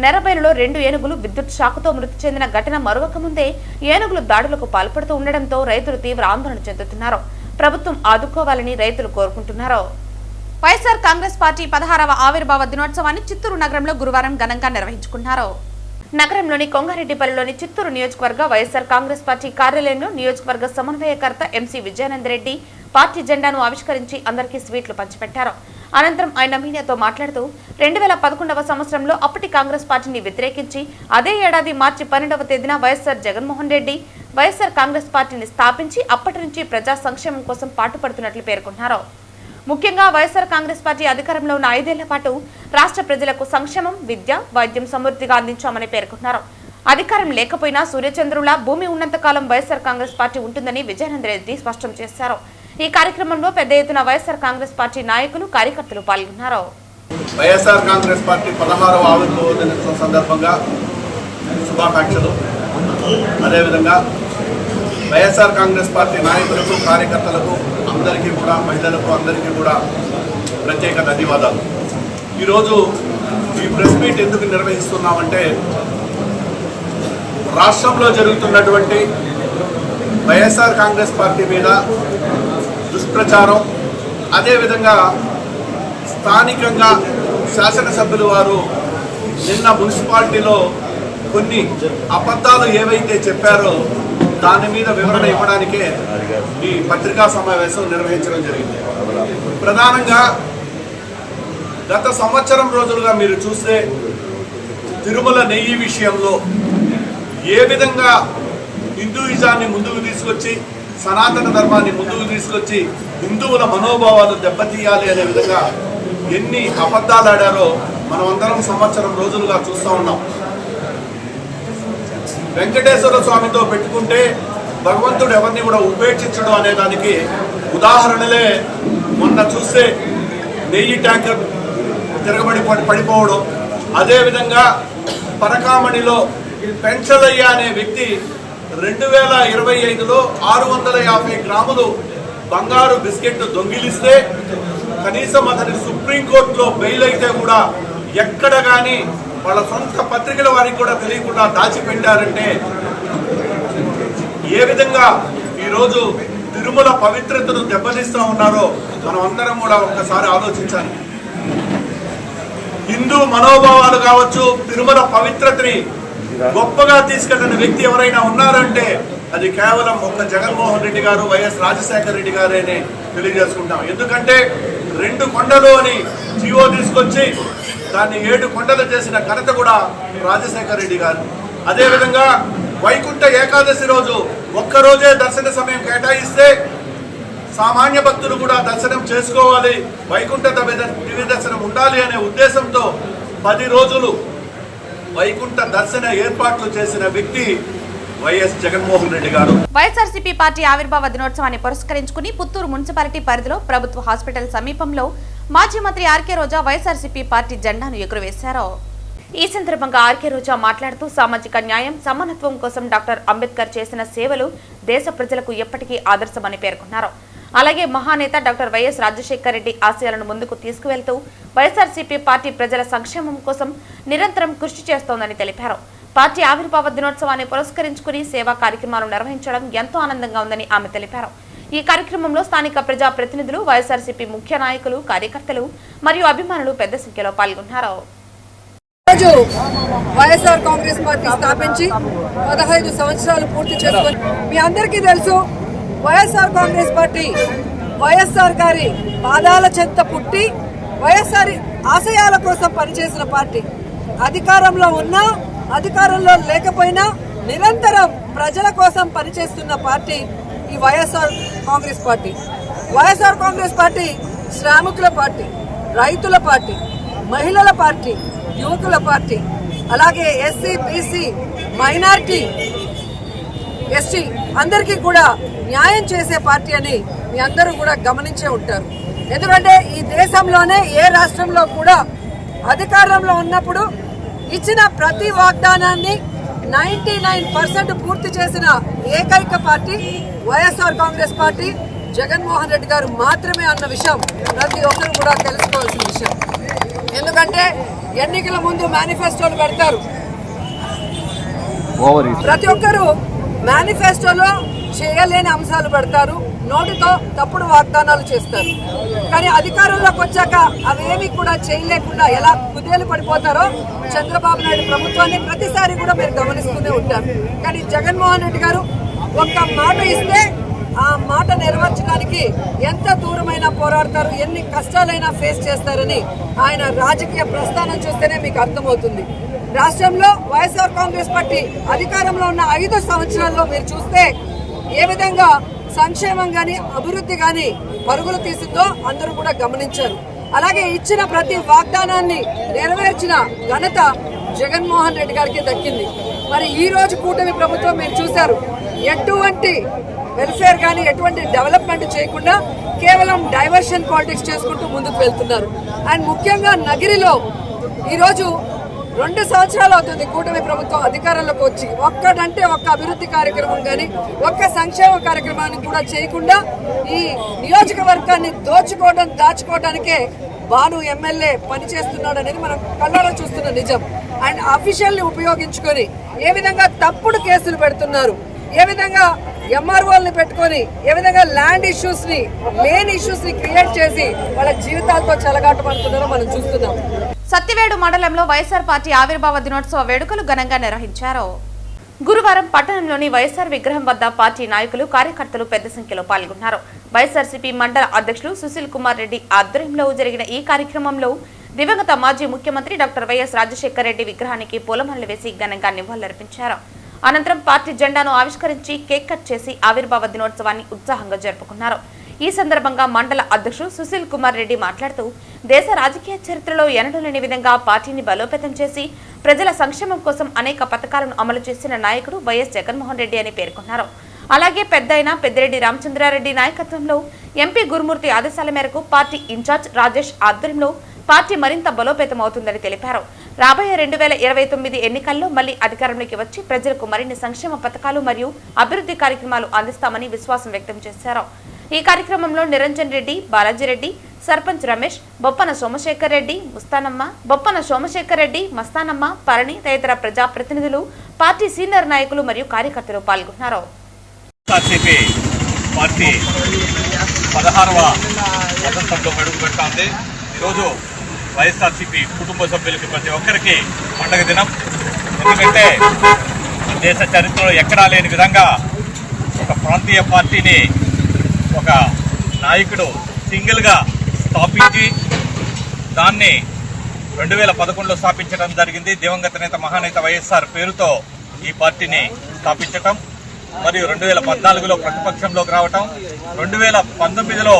నెరబైలులో 2 ఏనుగులు విద్యుత్ షాకుతో మృతి చెందిన ఘటన మరొక ముందే ఏనుగులు దాడులకు పాల్పడుతూ ఉండడంతో రైతులు తీవ్ర ఆందోళన చెందుతున్నారు. ప్రభుత్వం ఆదుకోవాలని రైతులు కోరుకుంటున్నారు. వైఎస్ఆర్ కాంగ్రెస్ పార్టీ 16వ ఆవిర్భావ దినోత్సవాన్ని చిత్తూరు నగరంలో గురువారం ఘనంగా నిర్వహించుకున్నారు. నగరంలోని కొంగారెడ్డిపల్లిలోని చిత్తూరు నియోజకవర్గ వైఎస్ఆర్ కాంగ్రెస్ పార్టీ కార్యాలయంలో నియోజకవర్గ సమన్వయకర్త ఎంసీ విజయానంద్ రెడ్డి పార్టీ జెండాను ఆవిష్కరించి అందరికీ స్వీట్లు పంచిపెట్టారు. అనంతరం ఆయన మీడియాతో మాట్లాడుతూ 2011వ సంవత్సరంలో అప్పటి కాంగ్రెస్ పార్టీని వ్యతిరేకించి అదే ఏడాది మార్చి 12వ తేదీన వైఎస్ఆర్ జగన్మోహన్ రెడ్డి వైఎస్ఆర్ కాంగ్రెస్ పార్టీని స్థాపించి అప్పటి నుంచి ప్రజా సంక్షేమం కోసం పాటుపడుతున్నట్లు పేర్కొన్నారు. ముఖ్యంగా వైఎస్ఆర్ కాంగ్రెస్ పార్టీ అధికారంలో ఉన్న 5 ఏళ్ల పాటు రాష్ట్ర ప్రజలకు సంక్షేమం, విద్య, వైద్యం సమృద్ధిగా అందించామని పేర్కొన్నారు. అధికారం లేకపోయినా సూర్యచంద్రుల భూమి ఉన్నంతకాలం వైఎస్ఆర్ కాంగ్రెస్ పార్టీ ఉంటుందని విజయానంద్ రెడ్డి స్పష్టం చేశారు. ఈ కార్యక్రమంలో పెద్ద ఎత్తున వైఎస్ఆర్ కాంగ్రెస్ పార్టీ నాయకులు కార్యకర్తలు పాల్గొన్నారు.
వైఎస్ఆర్ కాంగ్రెస్ పార్టీ 16వ ఆవిర్భావ దినోత్సవం సందర్భంగా శుభాకాంక్షలు. అదేవిధంగా వైఎస్ఆర్ కాంగ్రెస్ పార్టీ నాయకులకు, కార్యకర్తలకు, అందరికీ కూడా, మహిళలకు అందరికీ కూడా ప్రత్యేక ధన్యవాదాలు. ఈరోజు ఈ ప్రెస్ మీట్ ఎందుకు నిర్వహిస్తున్నామంటే రాష్ట్రంలో జరుగుతున్నటువంటి వైఎస్ఆర్ కాంగ్రెస్ పార్టీ మీద దుష్ప్రచారం, అదేవిధంగా స్థానికంగా శాసనసభ్యులు వారు నిన్న మున్సిపాలిటీలో కొన్ని అబద్ధాలు ఏవైతే చెప్పారో దాని మీద వివరణ ఇవ్వడానికే ఈ పత్రికా సమావేశం నిర్వహించడం జరిగింది. ప్రధానంగా గత సంవత్సరం రోజులుగా మీరు చూస్తే తిరుమల నెయ్యి విషయంలో ఏ విధంగా హిందూయిజాన్ని ముందుకు తీసుకొచ్చి, సనాతన ధర్మాన్ని ముందుకు తీసుకొచ్చి హిందువుల మనోభావాలు దెబ్బతీయాలి అనే విధంగా ఎన్ని అబద్ధాలు ఆడారో మనమందరం సంవత్సరం రోజులుగా చూస్తూ ఉన్నాం. వెంకటేశ్వర స్వామితో పెట్టుకుంటే భగవంతుడు ఎవరిని కూడా ఉపేక్షించడం అనే దానికి ఉదాహరణలే మొన్న చూస్తే నెయ్యి ట్యాంకర్ తిరగబడి పడిపోవడం, అదేవిధంగా పరకామణిలో పెంచలయ్య అనే వ్యక్తి 2025లో 650 గ్రాములు బంగారు బిస్కెట్ దొంగిలిస్తే కనీసం అతని సుప్రీంకోర్టులో బెయిల్ అయితే కూడా ఎక్కడ కానీ వాళ్ళ సొంత పత్రికల వారికి కూడా తెలియకుండా దాచిపెట్టారంటే ఏ విధంగా ఈరోజు తిరుమల పవిత్రతను దెబ్బతీస్తూ ఉన్నారో మనం అందరం కూడా ఒక్కసారి ఆలోచించాలి. హిందూ మనోభావాలు కావచ్చు, తిరుమల పవిత్రతని గొప్పగా తీసుకెళ్లిన వ్యక్తి ఎవరైనా ఉన్నారంటే అది కేవలం ఒక్క జగన్మోహన్ రెడ్డి గారు, వైఎస్ రాజశేఖర రెడ్డి గారేనే తెలియజేసుకుంటాం. ఎందుకంటే 2 కొండలు అని జీవో తీసుకొచ్చి దాన్ని 7 కొండలు చేసిన ఘనత కూడా రాజశేఖర రెడ్డి గారు. అదేవిధంగా వైకుంఠ ఏకాదశి రోజు ఒక్కరోజే దర్శన సమయం కేటాయిస్తే సామాన్య భక్తులు కూడా దర్శనం చేసుకోవాలి, వైకుంఠ దివ్య దర్శనం ఉండాలి అనే ఉద్దేశంతో 10 రోజులు వైకుంఠ దర్శన ఏర్పాట్లు చేసిన వ్యక్తి వైఎస్ జగన్మోహన్ రెడ్డి గారు.
వైఎస్ఆర్సీపీ పార్టీ ఆవిర్భావ దినోత్సవాన్ని పురస్కరించుకుని పుత్తూరు మున్సిపాలిటీ పరిధిలో ప్రభుత్వ హాస్పిటల్ సమీపంలో మాజీ మంత్రి ఆర్కే రోజా వైఎస్ఆర్సీపీ పార్టీ జెండాను ఎగురవేశారు. ఈ సందర్భంగా ఆర్కే రోజా మాట్లాడుతూ సామాజిక న్యాయం, సమానత్వం కోసం డాక్టర్ అంబేద్కర్ చేసిన సేవలు దేశ ప్రజలకు ఎప్పటికీ ఆదర్శమని పేర్కొన్నారు. అలాగే మహానేత డాక్టర్ వైఎస్ రాజశేఖర రెడ్డి ఆశయాలను ముందుకు తీసుకువెళ్తూ వైఎస్ఆర్సీపీ పార్టీ ప్రజల సంక్షేమం కోసం నిరంతరం కృషి చేస్తోందని తెలిపారు. పార్టీ ఆవిర్భావ దినోత్సవాన్ని పురస్కరించుకుని సేవా కార్యక్రమాలు నిర్వహించడం ఎంతో ఆనందంగా ఉందని ఆమె తెలిపారు. ఈ కార్యక్రమంలో స్థానిక ప్రజా ప్రతినిధులు, వైఎస్ఆర్సీపీ ముఖ్య నాయకులు, కార్యకర్తలు మరియు అభిమానులు పెద్ద సంఖ్యలో పాల్గొన్నారు.
వైఎస్ఆర్ కాంగ్రెస్ పార్టీ స్థాపించి 15 సంవత్సరాలు పూర్తి చేసుకొని మీ అందరికీ తెలుసు, వైఎస్ఆర్ కాంగ్రెస్ పార్టీ వైఎస్ఆర్ గారి పాదాల చెంత పుట్టి వైఎస్ఆర్ ఆశయాల కోసం పనిచేసిన పార్టీ. అధికారంలో ఉన్నా, అధికారంలో లేకపోయినా నిరంతరం ప్రజల కోసం పనిచేస్తున్న పార్టీ ఈ వైఎస్ఆర్ కాంగ్రెస్ పార్టీ. వైఎస్ఆర్ కాంగ్రెస్ పార్టీ శ్రామికుల పార్టీ, రైతుల పార్టీ, మహిళల పార్టీ, యువకుల పార్టీ, అలాగే ఎస్సీ, బీసీ, మైనారిటీ, ఎస్టీ అందరికీ కూడా న్యాయం చేసే పార్టీ అని మీ అందరూ కూడా గమనించే ఉంటారు. ఎందుకంటే ఈ దేశంలోనే ఏ రాష్ట్రంలో కూడా అధికారంలో ఉన్నప్పుడు ఇచ్చిన ప్రతి వాగ్దానాన్ని 99% పూర్తి చేసిన ఏకైక పార్టీ వైఎస్ఆర్ కాంగ్రెస్ పార్టీ, జగన్మోహన్ రెడ్డి గారు మాత్రమే అన్న విషయం ప్రతి ఒక్కరు కూడా తెలుసుకోవాల్సిన విషయం. ఎందుకంటే ఎన్నికల ముందు మేనిఫెస్టోలు పెడతారు, ప్రతి ఒక్కరు మేనిఫెస్టోలో చేయలేని అంశాలు పెడతారు, నోటితో తప్పుడు వాగ్దానాలు చేస్తారు. కానీ అధికారంలోకి వచ్చాక అవేమీ కూడా చేయలేకుండా ఎలా కుదేలు పడిపోతారో చంద్రబాబు నాయుడు ప్రభుత్వాన్ని ప్రతిసారి కూడా మీరు గమనిస్తూనే ఉంటారు. కానీ జగన్మోహన్ రెడ్డి గారు ఒక్క మాట ఇస్తే ఆ మాట నెరవేర్చడానికి ఎంత దూరమైనా పోరాడతారు, ఎన్ని కష్టాలైనా ఫేస్ చేస్తారని ఆయన రాజకీయ ప్రస్థానం చూస్తేనే మీకు అర్థమవుతుంది. రాష్ట్రంలో వైఎస్ఆర్ కాంగ్రెస్ పార్టీ అధికారంలో ఉన్న 5 సంవత్సరాల్లో మీరు చూస్తే ఏ విధంగా సంక్షేమం కానీ అభివృద్ధి కానీ పరుగులు తీసిందో అందరూ కూడా గమనించారు. అలాగే ఇచ్చిన ప్రతి వాగ్దానాన్ని నెరవేర్చిన ఘనత జగన్మోహన్ రెడ్డి గారికి దక్కింది. మరి ఈ రోజు కూటమి ప్రభుత్వం మీరు చూశారు, ఎటువంటి వెల్ఫేర్ కానీ ఎటువంటి డెవలప్మెంట్ చేయకుండా కేవలం డైవర్షన్ పాలిటిక్స్ చేసుకుంటూ ముందుకు వెళ్తున్నారు. అండ్ ముఖ్యంగా నగిరిలో ఈరోజు 2 సంవత్సరాలు అవుతుంది కూటమి ప్రభుత్వం అధికారంలోకి వచ్చి, ఒక్కటంటే ఒక్క అభివృద్ధి కార్యక్రమం కానీ ఒక్క సంక్షేమ కార్యక్రమాన్ని కూడా చేయకుండా ఈ నియోజకవర్గాన్ని దాచుకోవడానికే బాను ఎమ్మెల్యే పనిచేస్తున్నాడు అనేది మనం కళ్ళారా చూస్తున్న నిజం. అండ్ అఫీషియల్ని ఉపయోగించుకొని ఏ విధంగా తప్పుడు కేసులు పెడుతున్నారు, ఏ విధంగా ఎంఆర్ఓల్ని పెట్టుకొని ఏ విధంగా ల్యాండ్ ఇష్యూస్ని లేని ఇష్యూస్ని క్రియేట్ చేసి వాళ్ళ జీవితాలతో చెలగాటమనుతున్నారో మనం చూస్తున్నాం.
సత్యవేడు మండలంలో వైఎస్ఆర్ పార్టీ ఆవిర్భావ దినోత్సవ వేడుకలు ఘనంగా నిర్వహించారు. గురువారం పట్టణంలోని వైఎస్ఆర్ విగ్రహం వద్ద పార్టీ నాయకులు కార్యకర్తలు పెద్ద సంఖ్యలో పాల్గొన్నారు. వైఎస్ఆర్సీపీ మండల అధ్యక్షులు సుశీల్ కుమార్ రెడ్డి ఆధ్వర్యంలో జరిగిన ఈ కార్యక్రమంలో దివంగత మాజీ ముఖ్యమంత్రి డాక్టర్ వైఎస్ రాజశేఖర రెడ్డి విగ్రహానికి పూలమాలలు వేసి ఘనంగా నివాళులర్పించారు. అనంతరం పార్టీ జెండాను ఆవిష్కరించి కేక్ కట్ చేసి ఆవిర్భావ దినోత్సవాన్ని ఉత్సాహంగా జరుపుకున్నారు. ఈ సందర్భంగా మండల అధ్యక్షుడు సుశీల్ కుమార్ రెడ్డి మాట్లాడుతూ దేశ రాజకీయ చరిత్రలో ఎన్నడూ లేని విధంగా పార్టీని బలోపేతం చేసి ప్రజల సంక్షేమం కోసం అనేక పథకాలను అమలు చేసిన నాయకుడు వైఎస్ జగన్మోహన్ రెడ్డి అని పేర్కొన్నారు. అలాగే పెద్దయిన పెద్దిరెడ్డి రామచంద్రారెడ్డి నాయకత్వంలో ఎంపీ గురుమూర్తి ఆదేశాల మేరకు పార్టీ ఇన్ఛార్జ్ రాజేష్ ఆధ్వర్యంలో పార్టీ మరింత బలోపేతం అవుతుందని తెలిపారు. రాబోయే 2029 ఎన్నికల్లో మళ్లీ అధికారంలోకి వచ్చి ప్రజలకు మరిన్ని సంక్షేమ పథకాలు మరియు అభివృద్ధి కార్యక్రమాలు అందిస్తామని విశ్వాసం వ్యక్తం చేశారు. ఈ కార్యక్రమంలో నిరంజన్ రెడ్డి, బాలాజీరెడ్డి, సర్పంచ్ రమేష్, బొప్పన సోమశేఖర్ రెడ్డి, మస్తానమ్మ, పరణి తదితర ప్రజా ప్రతినిధులు, పార్టీ సీనియర్ నాయకులు మరియు కార్యకర్తలు పాల్గొన్నారు.
పార్టీ 16వ వసంతంలో అడుగు పెడుతోంది. ఈరోజు వైఎస్ఆర్సీపీ కుటుంబ సభ్యులకి ప్రతి ఒక్కరికి పండగ దినం. ఎందుకంటే దేశ చరిత్రలో ఎక్కడా లేని విధంగా ఒక ప్రాంతీయ పార్టీని ఒక నాయకుడు సింగిల్గా స్థాపించి దాన్ని 2011లో స్థాపించడం జరిగింది. దివంగత నేత మహానేత వైఎస్ఆర్ పేరుతో ఈ పార్టీని స్థాపించటం మరియు 2014లో ప్రతిపక్షంలోకి రావటం, 2019లో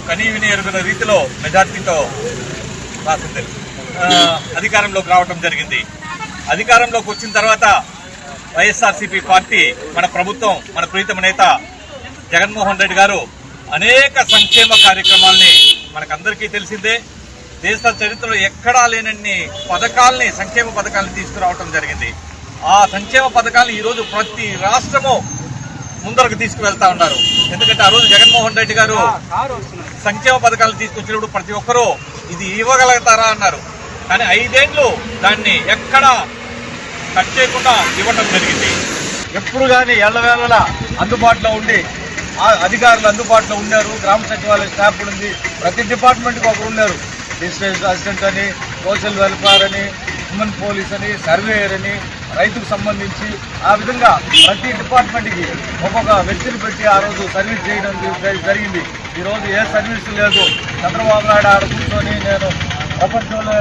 కనీవిని ఎరుగున రీతిలో మెజార్టీతో అధికారంలోకి రావటం జరిగింది. అధికారంలోకి వచ్చిన తర్వాత వైఎస్ఆర్సీపీ పార్టీ, మన ప్రభుత్వం, మన ప్రీతమ నేత జగన్మోహన్ రెడ్డి గారు అనేక సంక్షేమ కార్యక్రమాల్ని మనకందరికీ తెలిసిందే. దేశ చరిత్రలో ఎక్కడా లేనన్ని పథకాల్ని, సంక్షేమ పథకాలను తీసుకురావటం జరిగింది. ఆ సంక్షేమ పథకాలను ఈరోజు ప్రతి రాష్ట్రము ముందరకు తీసుకువెళ్తా ఉన్నారు. ఎందుకంటే ఆ రోజు జగన్మోహన్ రెడ్డి గారు సంక్షేమ పథకాలను తీసుకొచ్చినప్పుడు ప్రతి ఒక్కరూ ఇది ఇవ్వగలుగుతారా అన్నారు. కానీ 5 ఏళ్ళు దాన్ని ఎక్కడా కట్ చేయకుండా ఇవ్వటం జరిగింది. ఎప్పుడు కానీ ఎల్లవేళలా అందుబాటులో ఉండి అధికారులు అందుబాటులో ఉన్నారు. గ్రామ సచివాలయ స్టాఫ్ ఉంది, ప్రతి డిపార్ట్మెంట్కి ఒకరు ఉన్నారు. డిస్ట్రిక్ట్ అసిస్టెంట్ అని, సోషల్ వెల్ఫేర్ అని, హ్యూమన్ పోలీస్ అని, సర్వేయర్ అని, రైతుకు సంబంధించి ఆ విధంగా ప్రతి డిపార్ట్మెంట్కి ఒక్కొక్క వ్యక్తిని పెట్టి ఆ రోజు సర్వీస్ చేయడం జరిగింది. ఈరోజు ఏ సర్వీస్ లేదు. చంద్రబాబు నాయుడు ఆడ కూర్చొని నేను ప్రపంచంలో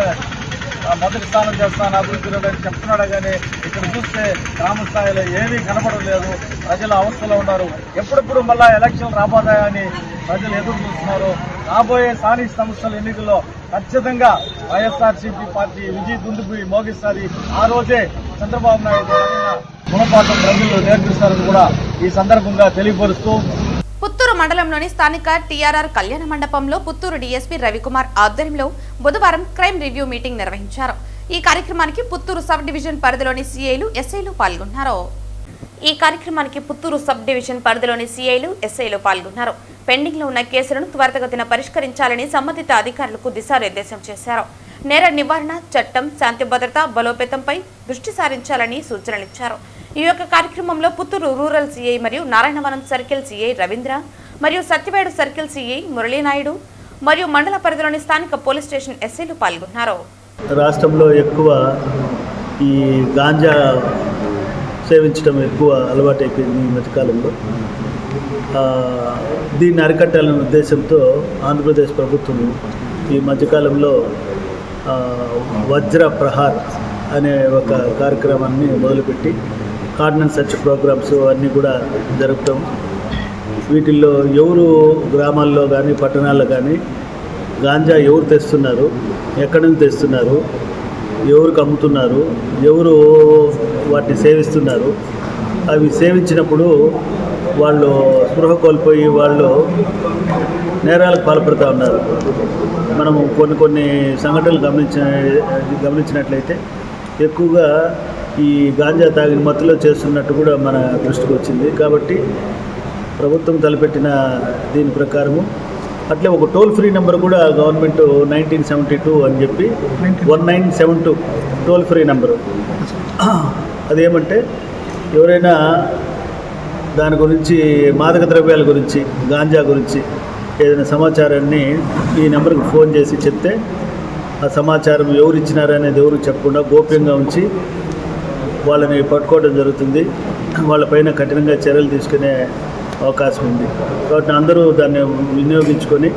మొదటి స్థానం చేస్తాను, అభివృద్ధిలో అని చెప్తున్నాడు. కానీ ఇక్కడ చూస్తే గ్రామ స్థాయిలో ఏమీ కనపడలేదు. ప్రజలు అవస్థలో ఉన్నారు. ఎప్పుడెప్పుడు మళ్ళా ఎలక్షన్ రాబోతాయని ప్రజలు ఎదురు చూస్తున్నారు. రాబోయే స్థానిక సంస్థల ఎన్నికల్లో ఖచ్చితంగా వైఎస్ఆర్సీపీ పార్టీ విజయ దుందుకు మోగిస్తుంది. ఆ రోజే చంద్రబాబు నాయుడు గుణపాఠం ప్రజలు నేర్పిస్తారని కూడా ఈ సందర్భంగా తెలియపరుస్తూ,
పుత్తూరు మండలంలోని స్థానిక టీఆర్ఆర్ కళ్యాణ మండపంలో పుత్తూరు డీఎస్పీ రవికుమార్ ఆధ్వర్యంలో బుధవారం క్రైమ్ రివ్యూ మీటింగ్ నిర్వహించారు. ఈ కార్యక్రమానికి పుత్తూరు సబ్ డివిజన్ పరిధిలోని సీఐలు, ఎస్ఐలు పాల్గొన్నారు. పెండింగ్ లో ఉన్న కేసులను త్వరితగతిన పరిష్కరించాలని సంబంధిత అధికారులకు దిశానిర్దేశం చేశారు. నేర నివారణ చట్టం, శాంతి భద్రత బలోపేతంపై దృష్టి సారించాలని సూచనలిచ్చారు. ఈ యొక్క కార్యక్రమంలో పుత్తూరు రూరల్ సీఐ మరియు నారాయణవనం సర్కిల్ సీఐ రవీంద్ర మరియు సత్యవేడు సర్కిల్ సీఐ మురళీనాయుడు మరియు మండల పరిధిలోని స్థానిక పోలీస్ స్టేషన్ ఎస్ఐలు పాల్గొన్నారు.
రాష్ట్రంలో ఎక్కువ ఈ గాంజా సేవించడం ఎక్కువ అలవాటైపోయింది ఈ మధ్యకాలంలో. దీన్ని అరికట్టాలనే ఉద్దేశంతో ఆంధ్రప్రదేశ్ ప్రభుత్వం ఈ మధ్యకాలంలో వజ్ర ప్రహార్ అనే ఒక కార్యక్రమాన్ని మొదలుపెట్టి కార్డినెన్స్ సెర్చ్ ప్రోగ్రామ్స్ అన్నీ కూడా జరుపుతాం. వీటిల్లో ఎవరు గ్రామాల్లో కానీ పట్టణాల్లో కానీ గాంజా ఎవరు తెస్తున్నారు, ఎక్కడి నుంచి తెస్తున్నారు, ఎవరికి అమ్ముతున్నారు, ఎవరు వాటిని సేవిస్తున్నారు, అవి సేవించినప్పుడు వాళ్ళు స్పృహ కోల్పోయి వాళ్ళు నేరాలకు పాల్పడుతూ ఉన్నారు. మనము కొన్ని సంఘటనలు గమనించినట్లయితే ఎక్కువగా ఈ గాంజా తాగిన మత్తులో చేస్తున్నట్టు కూడా మన దృష్టికి వచ్చింది. కాబట్టి ప్రభుత్వం తలపెట్టిన దీని ప్రకారము అట్లే ఒక టోల్ ఫ్రీ నెంబర్ కూడా గవర్నమెంట్ 1972 అని చెప్పి 1972 టోల్ ఫ్రీ నెంబరు. అదేమంటే ఎవరైనా దాని గురించి మాదక ద్రవ్యాల గురించి గాంజా గురించి ఏదైనా సమాచారాన్ని ఈ నెంబర్కి ఫోన్ చేసి చెప్తే ఆ సమాచారం ఎవరు ఇచ్చినారనేది ఎవరు చెప్పకుండా గోప్యంగా ఉంచి వాళ్ళని పట్టుకోవడం జరుగుతుంది. వాళ్ళపైన కఠినంగా చర్యలు తీసుకునే అవకాశం ఉంది. కాబట్టి అందరూ దాన్ని వినియోగించుకొని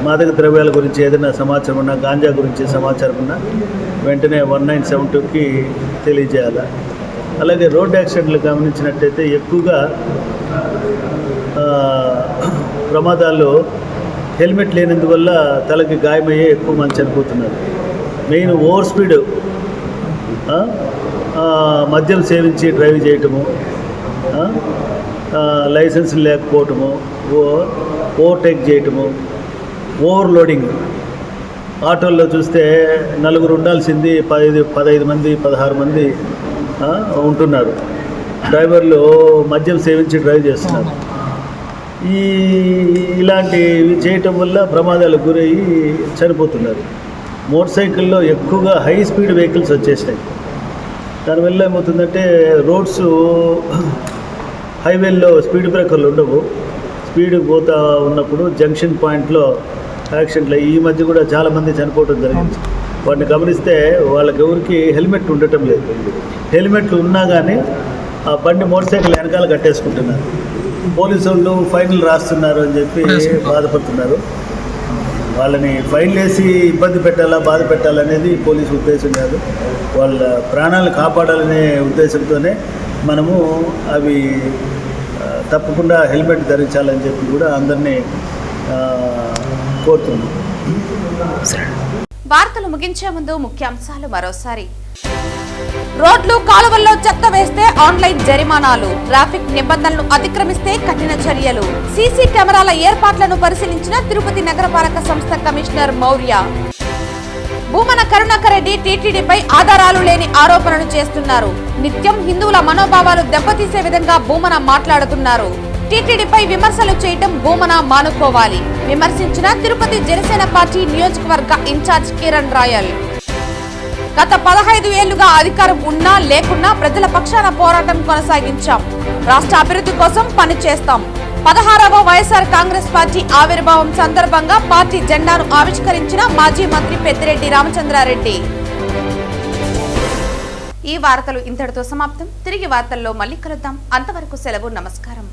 మాదక ద్రవ్యాల గురించి ఏదైనా సమాచారం ఉన్నా, గాంజా గురించి సమాచారం ఉన్నా వెంటనే 1972కి తెలియజేయాలి. అలాగే రోడ్ యాక్సిడెంట్లు గమనించినట్టయితే ఎక్కువగా ప్రమాదాల్లో హెల్మెట్ లేనందువల్ల తలకి గాయమయ్యే ఎక్కువ మంది చనిపోతున్నారు. మెయిన్ ఓవర్ స్పీడ్, మద్యం సేవించి డ్రైవ్ చేయటము, లైసెన్స్ లేకపోవటము, ఓవర్టేక్ చేయటము, ఓవర్లోడింగ్. ఆటోల్లో చూస్తే 4 ఉండాల్సింది 15 మంది 16 మంది ఉంటున్నారు. డ్రైవర్లు మద్యం సేవించి డ్రైవ్ చేస్తున్నారు. ఇలాంటివి చేయటం వల్ల ప్రమాదాలకు గురయ్యి చనిపోతున్నారు. మోటార్ సైకిల్లో ఎక్కువగా హై స్పీడ్ వెహికల్స్ వచ్చేసినాయి. దానివల్ల ఏమవుతుందంటే రోడ్స్ హైవేల్లో స్పీడ్ బ్రేకర్లు ఉండవు. స్పీడ్ పోతా ఉన్నప్పుడు జంక్షన్ పాయింట్లో యాక్సిడెంట్లు ఈ మధ్య కూడా చాలామంది చనిపోవడం జరిగింది. వాటిని గమనిస్తే వాళ్ళకి ఎవరికి హెల్మెట్ ఉండటం లేదు. హెల్మెట్లు ఉన్నా కానీ ఆ బండి మోటార్ సైకిల్ వెనకాల కట్టేసుకుంటున్నారు. పోలీసు వాళ్ళు ఫైన్లు రాస్తున్నారు అని చెప్పి బాధపడుతున్నారు. వాళ్ళని ఫైన్లు వేసి ఇబ్బంది పెట్టాలా, బాధ పెట్టాలనేది పోలీసు ఉద్దేశం కాదు. వాళ్ళ ప్రాణాలను కాపాడాలనే ఉద్దేశంతోనే మనము అవి తప్పకుండా హెల్మెట్ ధరించాలని చెప్పి కూడా అందరినీ కోరుతున్నాం.
వార్తలు ముగించే ముందు ముఖ్యాంశాలు మరోసారి. రోడ్లు కాలువల్లో చెత్త వేస్తే ఆన్లైన్ జరిమానాలు, ట్రాఫిక్ నిబంధనలను అతిక్రమిస్తే కఠిన చర్యలు. సీసీ కెమెరాల ఏర్పాట్లను పరిశీలించిన తిరుపతి నగరపాలక సంస్థ కమిషనర్ మౌర్య. భూమన కరుణాకర్ రెడ్డి టీటీడీపై ఆధారాలు లేని ఆరోపణలు చేస్తున్నారు. నిత్యం హిందువుల మనోభావాలు దెబ్బతీసే విధంగా భూమన మాట్లాడుతున్నారు. టీటీడీపై విమర్శలు చేయటం భూమన మానుకోవాలి. విమర్శించిన తిరుపతి జనసేన పార్టీ నియోజకవర్గ ఇన్ఛార్జ్ కిరణ్ రాయల్. గత 15 ఏళ్లుగా అధికారం ఉన్నా లేకున్నా ప్రజల పక్షాన పోరాటం కొనసాగించాం. రాష్ట్ర అభివృద్ధి కోసం పనిచేస్తాం. 16వ వైఎస్ఆర్ కాంగ్రెస్ పార్టీ ఆవిర్భావం సందర్భంగా పార్టీ జెండాను ఆవిష్కరించిన మాజీ మంత్రి పెద్దిరెడ్డి రామచంద్రారెడ్డి. ఈ వార్తలు ఇంతటితో సమాప్తం. తిరిగి వార్తల్లో మళ్ళీ కలుద్దాం. అంతవరకు సెలవు. నమస్కారం.